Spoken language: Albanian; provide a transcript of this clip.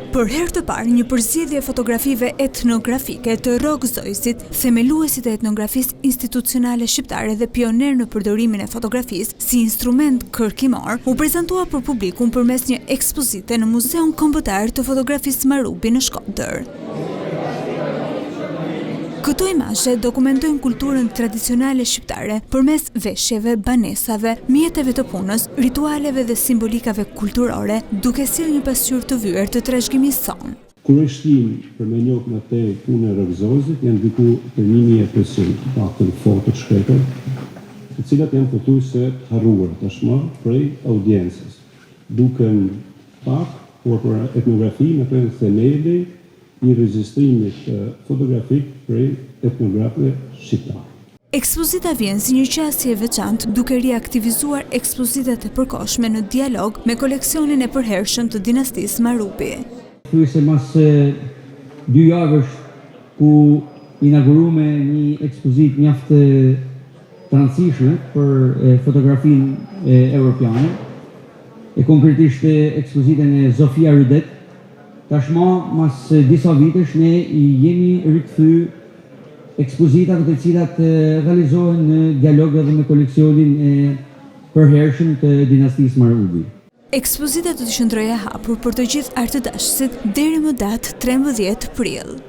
Për herë të parë, një përzjedhje fotografive etnografike të Rok Zojsit, themeluesit e etnografisë institucionale shqiptare dhe pioner në përdorimin e fotografisë si instrument kërkimor, u prezantua për publikun përmes një ekspozite në Muzeun Kombëtar të Fotografisë Marubi në Shkodër. Këto imazhe dokumentojnë kulturën tradicionale shqiptare përmes veshjeve, banesave, mjeteve të punës, ritualeve dhe simbolikave kulturore, duke sjellë një pasqyrë të vyer të trashëgimisë sonë. Kurioztim për me njohur më tej punën e Rok Zojsit janë diku të 1500 paktën foto të shkretër, të cilat janë pothuajse të harruara tashmë prej audiencës. Duken pak, por për etnografi në të themeli i regjistrimit fotografik prej etnografëve shqiptar. Ekspozita vjen si një qasje e veçantë duke riaktivizuar ekspozitat e përkohshme në dialog me koleksionin e përhershëm të dinastisë Marubi. Thuajse mas 2 javësh ku inaugurume një ekspozitë mjaft të rëndësishme për fotografinë europiane, e konkretisht ekspozitën e Zofia Rydet. Tashmë, mas disa vitesh, ne I jemi rikëthy ekspozitave të cilat realizohen në dialog edhe me koleksionin e përhershëm të dinastisë Marubi. Ekspozita do të qëndrojë e hapur për të gjithë artëdashësit deri më datë 13 prill.